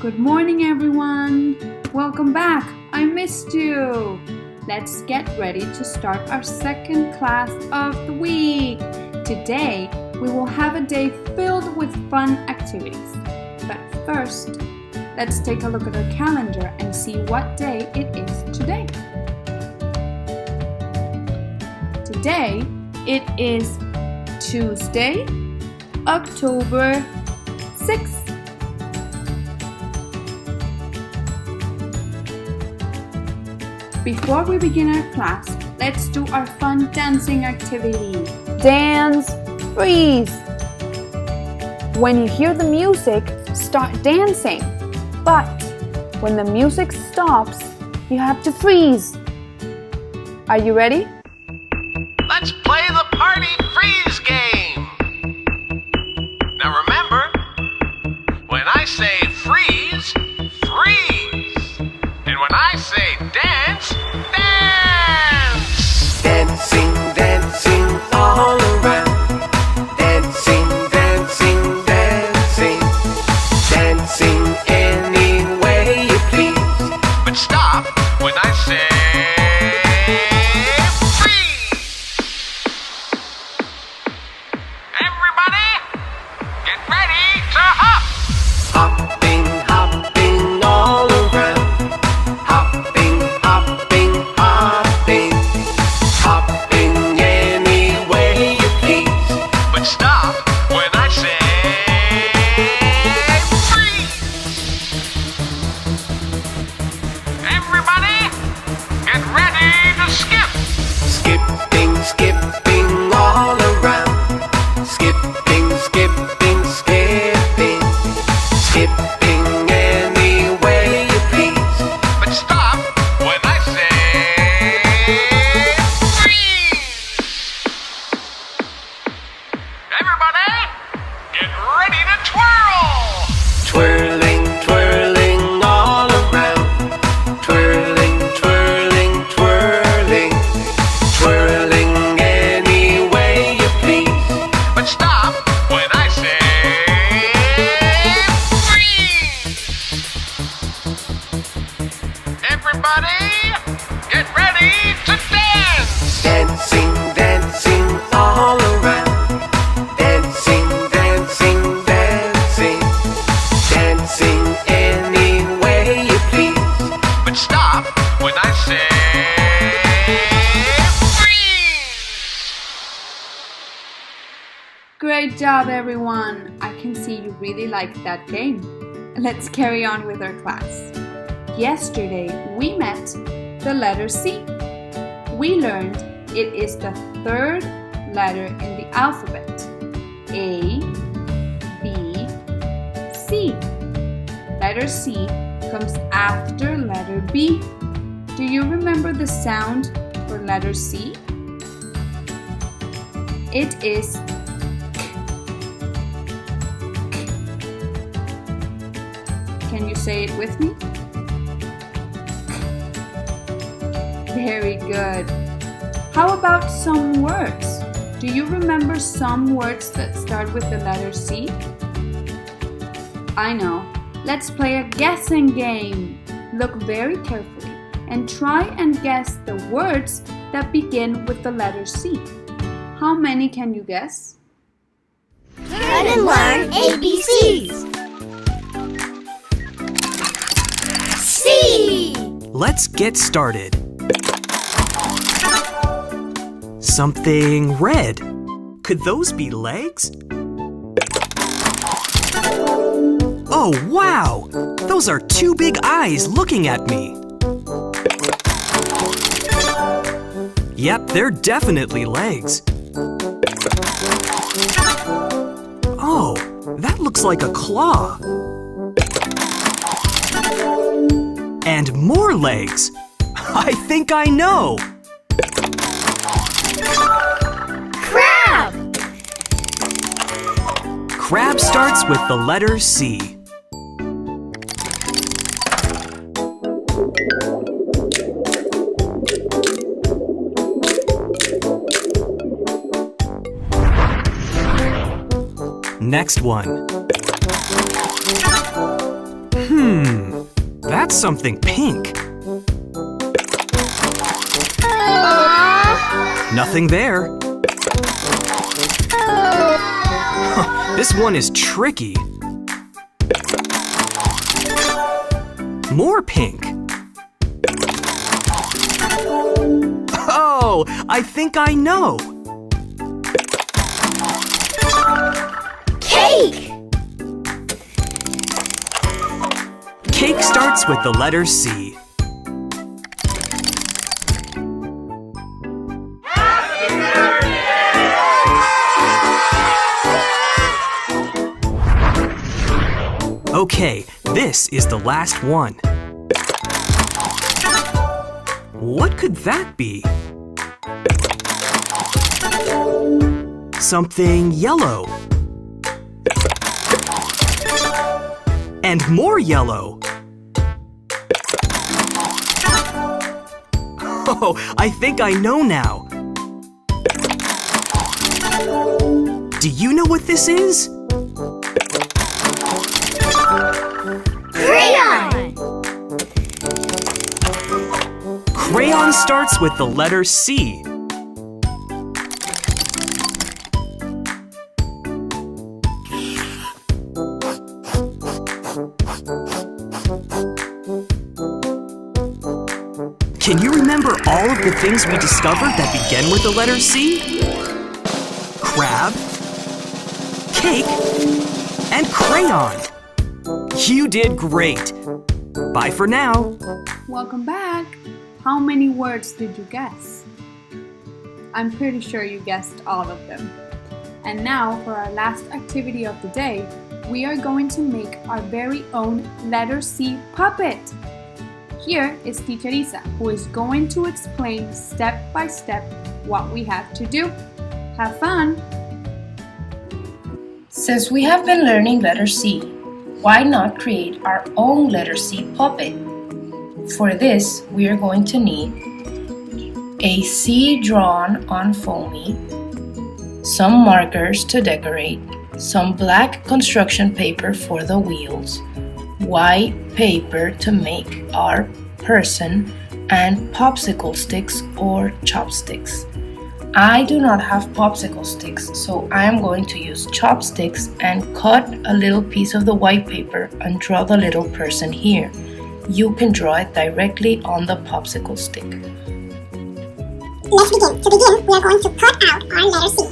Good morning, everyone. Welcome back. I missed you. Let's get ready to start our second class of the week. Today, we will have a day filled with fun activities. But first, let's take a look at our calendar and see what day it is today. Today, it is Tuesday, October 6th. Before we begin our class, let's do our fun dancing activity. Dance, freeze. When you hear the music, start dancing. But when the music stops, you have to freeze. Are you ready? Let's play the party freeze game. Now remember, when I say freeze, freeze. And when I say dance, dance. Dancing, dancing all around. Dancing, dancing, dancing. Dancing any way you please. But stop when I say freeze. Everybody, get ready to hop. Hopping, hopping all around. Hopping, hopping, hopping. Hopping any way you please. But stop when I say freeze. Everybody, get ready to skip. Skipping, skipping all around. Skipping, skipping, skipping. Skipping any way you please. But stop when I say freeze. Everybody, get ready to twirl. Twirling, twirling all around. Twirling, twirling, twirling. Twirling any way you please. But stop when I say freeze. Everybody, get ready to dance. Dancing, dancing all around. Dancing, dancing, dancing. Dancing any way you please. But stop when I say freeze. Great job, everyone. I can see you really liked that game. Let's carry on with our class. Yesterday, we met the letter C. We learned it is the third letter in the alphabet. A, B, C. Letter C comes after letter B. Do you remember the sound for letter C? It is k. Can you say it with me? Very good. How about some words? Do you remember some words that start with the letter C? I know. Let's play a guessing game. Look very carefully and try and guess the words that begin with the letter C. How many can you guess? Learn and learn ABCs. C. Let's get started. Something red. Could those be legs? Oh, wow! Those are two big eyes looking at me. Yep, they're definitely legs. Oh, that looks like a claw. And more legs. I think I know. Crab. Crab starts with the letter C. Next one. That's something pink. Nothing there. This one is tricky. More pink. Oh, I think I know. Cake! Cake starts with the letter C. Okay, this is the last one. What could that be? Something yellow. And more yellow. Oh, I think I know now. Do you know what this is? Crayon! Crayon starts with the letter C. Can you remember all of the things we discovered that begin with the letter C? Crab, cake, and crayon. You did great. Bye for now. Welcome back. How many words did you guess? I'm pretty sure you guessed all of them. And now for our last activity of the day, we are going to make our very own letter C puppet. Here is Teacher Isa, who is going to explain step by step what we have to do. Have fun! Since we have been learning letter C, why not create our own letter C puppet? For this, we are going to need a C drawn on foamy, some markers to decorate, some black construction paper for the wheels, white paper to make our person, and popsicle sticks or chopsticks. I do not have popsicle sticks, so I am going to use chopsticks and cut a little piece of the white paper and draw the little person here. You can draw it directly on the popsicle stick. Let's begin. To begin, we are going to cut out our letter C.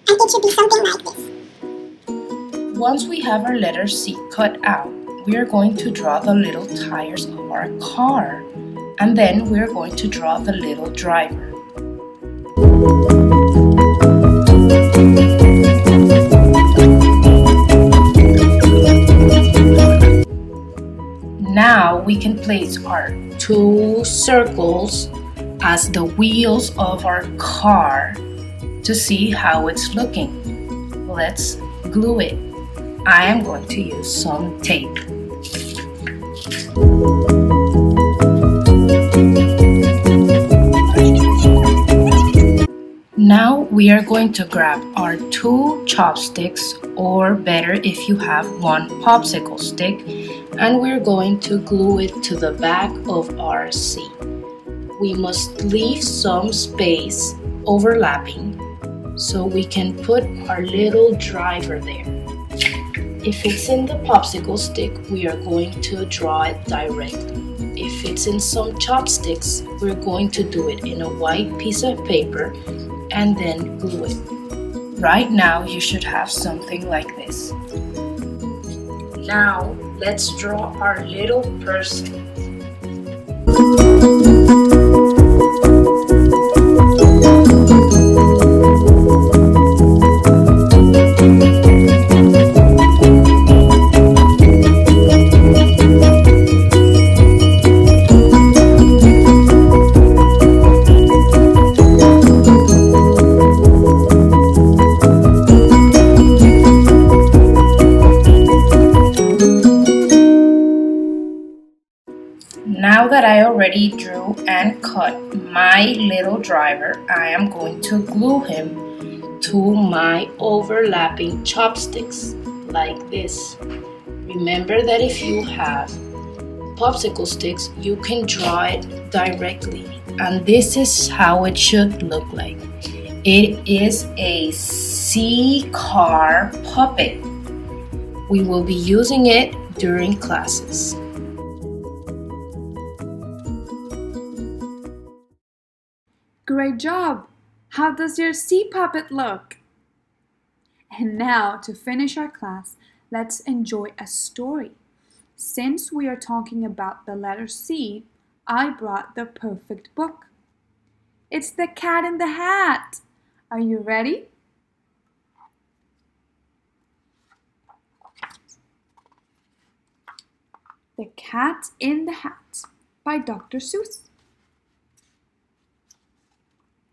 And it should be something like this. Once we have our letter C cut out, we are going to draw the little tires of our car, and then we are going to draw the little driver. Now we can place our two circles as the wheels of our car to see how it's looking. Let's glue it. I am going to use some tape. Now we are going to grab our two chopsticks, or better if you have one popsicle stick, and we're going to glue it to the back of our C. We must leave some space overlapping so we can put our little driver there. If it's in the popsicle stick, we are going to draw it directly. If it's in some chopsticks, we're going to do it in a white piece of paper and then glue it. Right now, you should have something like this. Now, let's draw our little person. Now that I already drew and cut my little driver, I am going to glue him to my overlapping chopsticks like this. Remember that if you have popsicle sticks, you can draw it directly, and this is how it should look like. It is a C-car puppet. We will be using it during classes. Great job! How does your sea puppet look? And now, to finish our class, let's enjoy a story. Since we are talking about the letter C, I brought the perfect book. It's The Cat in the Hat. Are you ready? The Cat in the Hat by Dr. Seuss.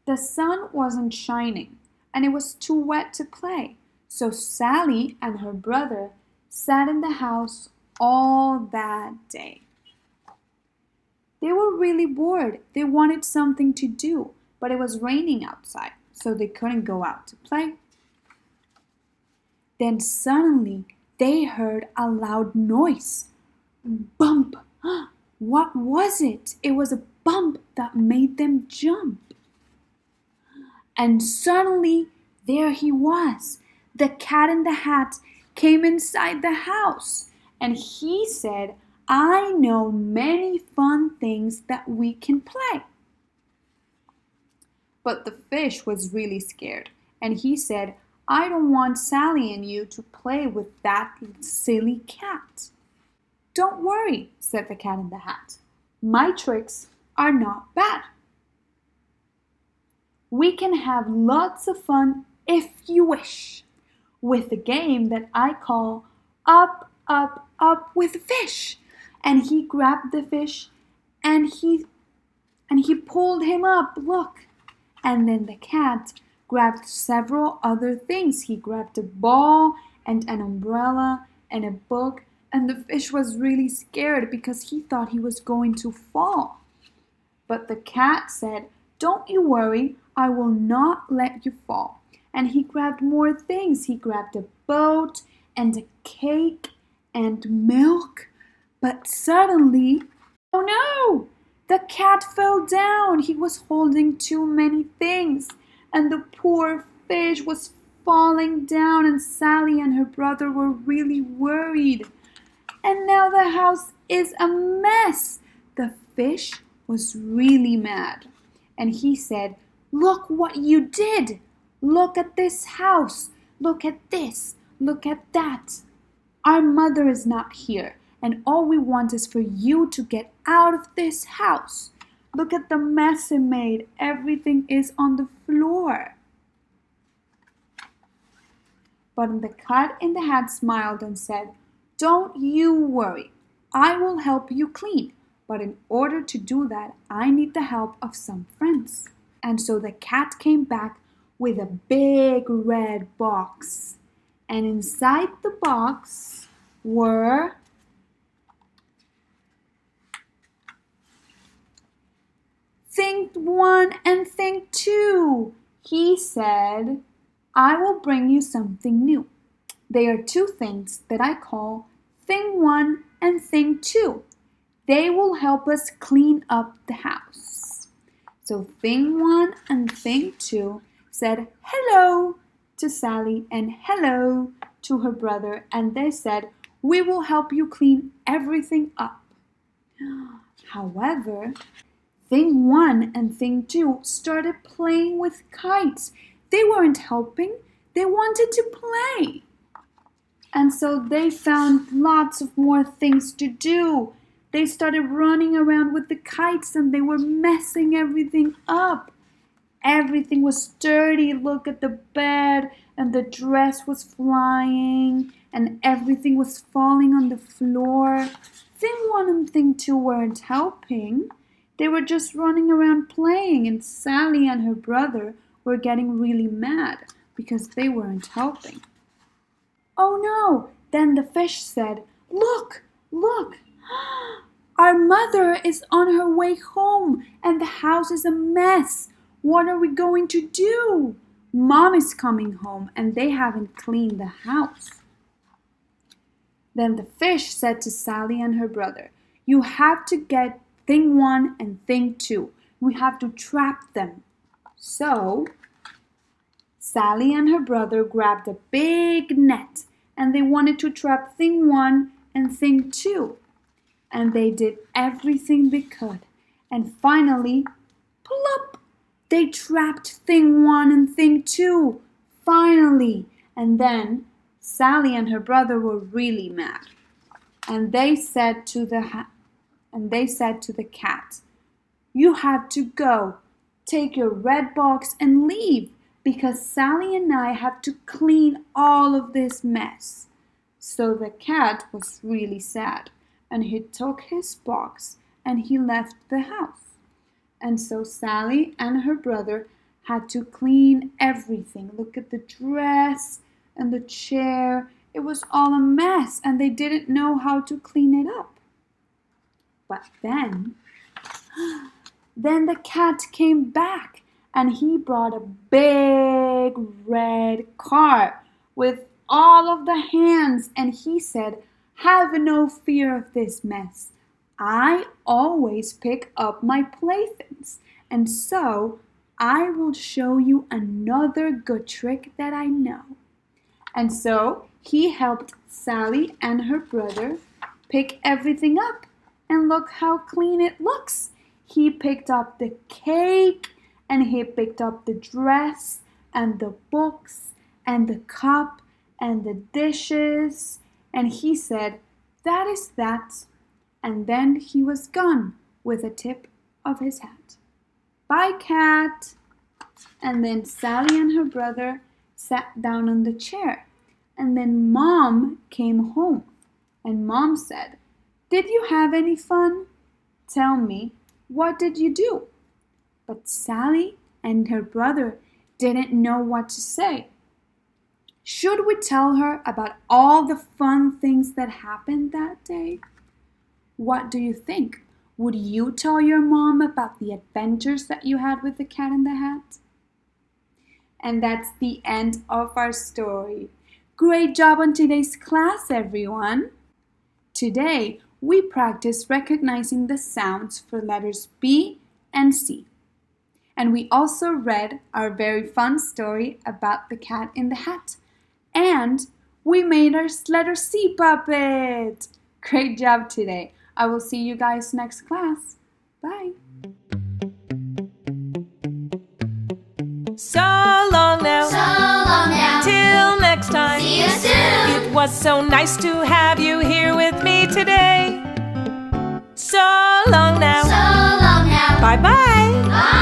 The sun wasn't shining, and it was too wet to play, so Sally and her brother sat in the house all that day. They were really bored. They wanted something to do, but it was raining outside, so they couldn't go out to play. Then suddenly they heard a loud noise. Bump! What was it? It was a bump that made them jump. And suddenly, there he was. The Cat in the Hat came inside the house, and he said, "I know many fun things that we can play." But the fish was really scared, and he said, "I don't want Sally and you to play with that silly cat." "Don't worry," said the Cat in the Hat. "My tricks are not bad. We can have lots of fun if you wish with a game that I call Up, Up, Up with Fish." And he grabbed the fish and he pulled him up, look. And then the cat grabbed several other things. He grabbed a ball and an umbrella and a book, and the fish was really scared because he thought he was going to fall. But the cat said, "Don't you worry, I will not let you fall." And he grabbed more things. He grabbed a boat and a cake and milk. But suddenly, oh no! The cat fell down. He was holding too many things, and the poor fish was falling down, and Sally and her brother were really worried. And now the house is a mess. The fish was really mad, and he said, "Look what you did! Look at this house! Look at this! Look at that! Our mother is not here, and all we want is for you to get out of this house. Look at the mess it made. Everything is on the floor." But the Cat in the Hat smiled and said, "Don't you worry. I will help you clean. But in order to do that, I need the help of some friends." And so the cat came back with a big red box. And inside the box were Thing 1 and Thing 2. He said, "I will bring you something new. They are two things that I call Thing 1 and Thing 2. They will help us clean up the house." So Thing 1 and Thing 2 said hello to Sally and hello to her brother, and they said, "We will help you clean everything up." However, Thing 1 and Thing 2 started playing with kites. They weren't helping. They wanted to play. And so they found lots of more things to do. They started running around with the kites and they were messing everything up. Everything was dirty. Look at the bed, and the dress was flying, and everything was falling on the floor. Thing 1 and Thing 2 weren't helping. They were just running around playing, and Sally and her brother were getting really mad because they weren't helping. "Oh no!" Then the fish said, "Look, look! Our mother is on her way home and the house is a mess. What are we going to do? Mom is coming home and they haven't cleaned the house." Then the fish said to Sally and her brother, "You have to get thing 1 and thing 2. We have to trap them." So Sally and her brother grabbed a big net and they wanted to trap thing 1 and thing 2. And they did everything they could. And finally, plop! They trapped thing 1 and thing 2. Finally! And then Sally and her brother were really mad. And they said to the cat, "You have to go. Take your red box and leave, because Sally and I have to clean all of this mess." So the cat was really sad, and he took his box and he left the house. And so Sally and her brother had to clean everything. Look at the dress and the chair. It was all a mess and they didn't know how to clean it up. But then the cat came back and he brought a big red car with all of the hands, and he said, "Have no fear of this mess. I always pick up my playthings, and so I will show you another good trick that I know." And so he helped Sally and her brother pick everything up, and look how clean it looks. He picked up the cake, and he picked up the dress, and the books, and the cup, and the dishes, and he said, "That is that." And then he was gone with a tip of his hat. "Bye, cat." And then Sally and her brother sat down on the chair. And then Mom came home. And Mom said, "Did you have any fun? Tell me, what did you do?" But Sally and her brother didn't know what to say. Should we tell her about all the fun things that happened that day? What do you think? Would you tell your mom about the adventures that you had with the Cat in the Hat? And that's the end of our story. Great job on today's class, everyone! Today, we practiced recognizing the sounds for letters B and C. And we also read our very fun story about the Cat in the Hat. And we made our letter C puppet! Great job today! I will see you guys next class. Bye! So long now. So long now. Till next time. See you soon. It was so nice to have you here with me today. So long now. So long now. Bye-bye. Bye.